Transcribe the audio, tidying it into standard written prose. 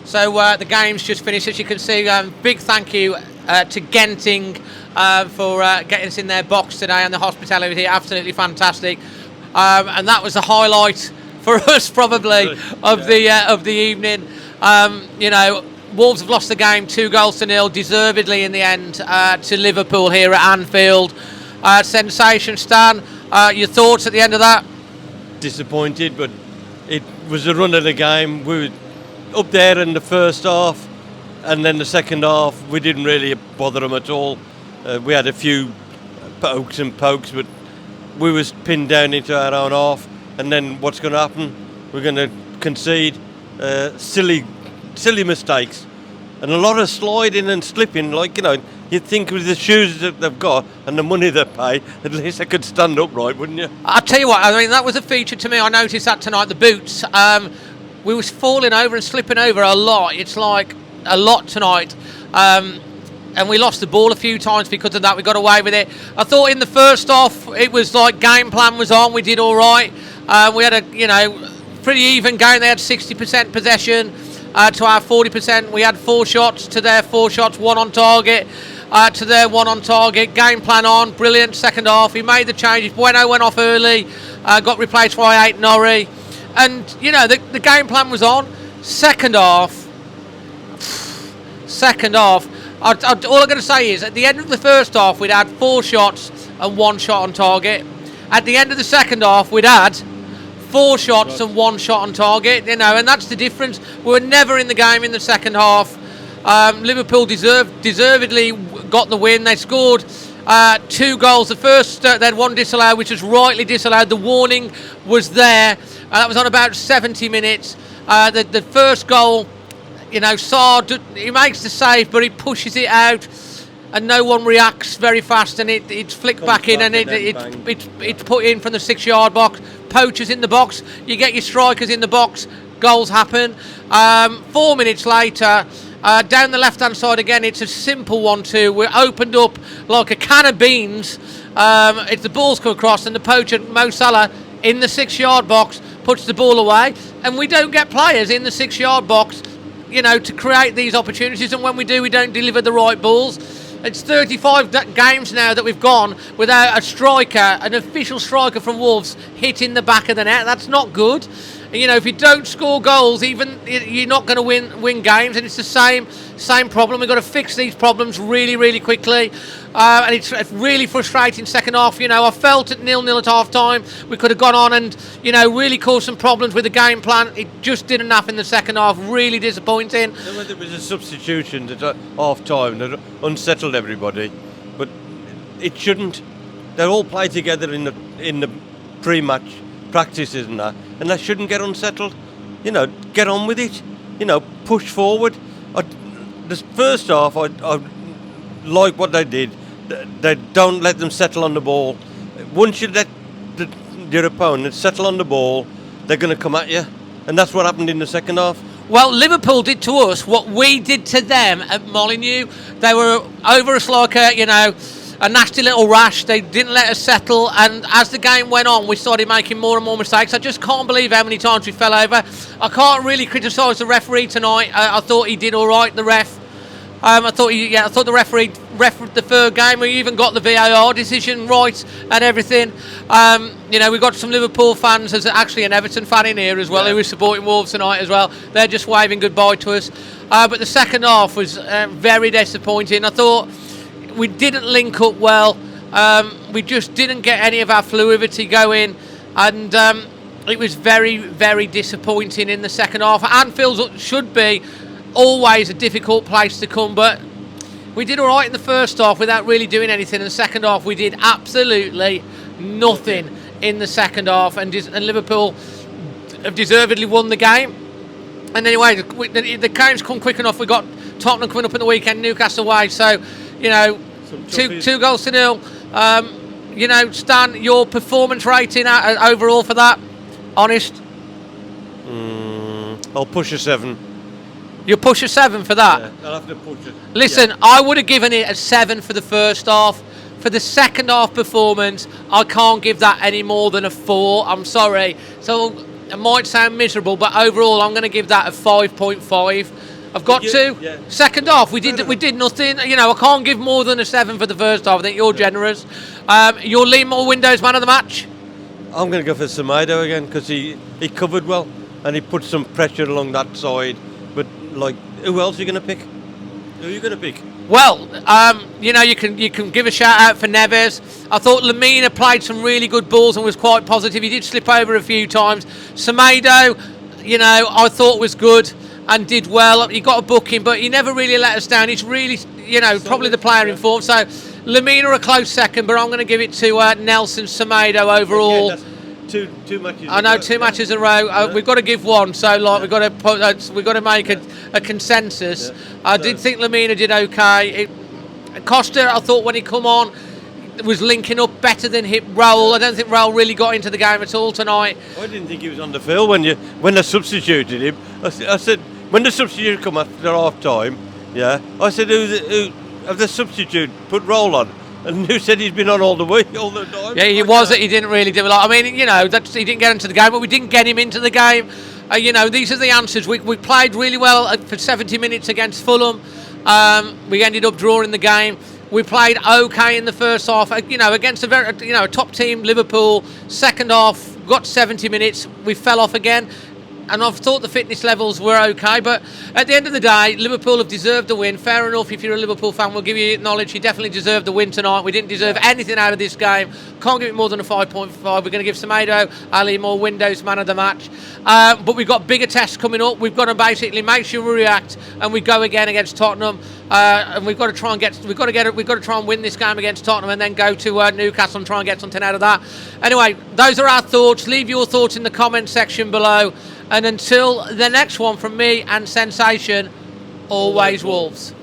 So the game's just finished. As you can see, big thank you to Genting for getting us in their box today, and the hospitality here, absolutely fantastic. And that was the highlight for us, probably, of the evening. Wolves have lost the game 2-0, deservedly in the end, to Liverpool here at Anfield. Sensation, Stan. Your thoughts at the end of that? Disappointed, but it was the run of the game. We were up there in the first half, and then the second half we didn't really bother them at all. We had a few pokes, but we was pinned down into our own half. And then what's going to happen? We're going to concede silly mistakes, and a lot of sliding and slipping. You'd think with the shoes that they've got and the money they pay, at least they could stand upright, wouldn't you? I'll tell you what, I mean, that was a feature to me. I noticed that tonight, the boots. We was falling over and slipping over a lot. It's like a lot tonight. And we lost the ball a few times because of that. We got away with it. I thought in the first half, it was like game plan was on. We did all right. We had a, pretty even game. They had 60% possession to our 40%. We had 4 shots to their 4 shots, 1 on target. To their 1 on target, game plan on, brilliant. Second half, he made the changes. Bueno went off early, got replaced by Nori, and the game plan was on. Second half. All I'm going to say is, at the end of the first half, we'd had 4 shots and 1 shot on target. At the end of the second half, we'd had 4 shots and 1 shot on target. And that's the difference. We were never in the game in the second half. Liverpool deservedly got the win. They scored 2 goals. The first, they had 1 disallowed, which was rightly disallowed. The warning was there. That was on about 70 minutes. The first goal, Saad, he makes the save, but he pushes it out, and no one reacts very fast, and it's flicked back in, and it's put in from the 6-yard box. Poachers in the box. You get your strikers in the box. Goals happen. 4 minutes later, down the left-hand side again, it's a simple 1-2. We're opened up like a can of beans. It's the ball's come across, and the poacher, Mo Salah, in the 6-yard box, puts the ball away, and we don't get players in the 6-yard box, to create these opportunities, and when we do, we don't deliver the right balls. It's 35 games now that we've gone without a striker, an official striker from Wolves, hitting the back of the net. That's not good. If you don't score goals, you're not going to win games, and it's the same problem. We've got to fix these problems really, really quickly, and it's really frustrating second half. I felt at 0-0 at half time we could have gone on and really caused some problems with the game plan. It just didn't happen in the second half. Really disappointing. There was a substitution at half time that unsettled everybody, but it shouldn't. They all play together in the pre-match practices and they shouldn't get unsettled. Get on with it. Push forward. The first half, I like what they did. They don't let them settle on the ball. Once you let your opponent settle on the ball, they're going to come at you, and that's what happened in the second half. Well, Liverpool did to us what we did to them at Molineux. They were over us like a nasty little rash. They didn't let us settle, and as the game went on, we started making more and more mistakes. I just can't believe how many times we fell over. I can't really criticise the referee tonight. I thought he did all right, the ref. I thought the referee refereed the third game. We even got the VAR decision right and everything. We got some Liverpool fans. There's actually an Everton fan in here as well, who was supporting Wolves tonight as well. They're just waving goodbye to us. But the second half was very disappointing. I thought we didn't link up well. We just didn't get any of our fluidity going, and it was very, very disappointing in the second half. Anfield should be always a difficult place to come, but we did all right in the first half without really doing anything. In the second half, we did absolutely nothing in the second half, and Liverpool have deservedly won the game. And anyway, the game's come quick enough. We got Tottenham coming up in the weekend, Newcastle away. So, two goals to nil. Stan, your performance rating overall for that? Honest? I'll push a 7. You'll push a 7 for that? Yeah, I'll have to push it. Listen, I would have given it a 7 for the first half. For the second half performance, I can't give that any more than a 4. I'm sorry. So it might sound miserable, but overall, I'm going to give that a 5.5. I've got to. Yeah. Second half, we did nothing. You know, I can't give more than a 7 for the first half. I think you're generous. Your LEAMORE Windows man of the match. I'm going to go for Semedo again because he covered well and he put some pressure along that side. But like, who else are you going to pick? Who are you going to pick? Well, you know, you can give a shout out for Neves. I thought Lamina played some really good balls and was quite positive. He did slip over a few times. Semedo, you know, I thought was good and did well. He got a booking, but he never really let us down. He's really, you know, probably the player in form. So Lamina a close second, but I'm going to give it to Nelson Semedo overall. Yeah, two matches. I know, two matches in a row. We've got to give one, so like we've got to make a consensus. Yeah. I did think Lamina did okay. Costa, I thought when he come on, was linking up better than Raul. I don't think Raul really got into the game at all tonight. I didn't think he was on the field when they substituted him. I said when the substitute come after half time, yeah. I said who have the substitute put Raul on? And who said he's been on all the time? Yeah, he was. He didn't really do a lot. I mean, you know, he didn't get into the game, but we didn't get him into the game. You know, these are the answers. We played really well for 70 minutes against Fulham. We ended up drawing the game. We played okay in the first half. You know, against a top team, Liverpool. Second half, got 70 minutes. We fell off again. And I've thought the fitness levels were okay, but at the end of the day, Liverpool have deserved the win. Fair enough, if you're a Liverpool fan, we'll give you knowledge. You definitely deserved the win tonight. We didn't deserve anything out of this game. Can't give it more than a 5.5. We're going to give Semedo LEAMORE Windows man of the match. But we've got bigger tests coming up. We've got to basically make sure we react, and we go again against Tottenham. And we've got to try and win this game against Tottenham, and then go to Newcastle and try and get something out of that. Anyway, those are our thoughts. Leave your thoughts in the comment section below. And until the next one from me and Sensation, always Wolves.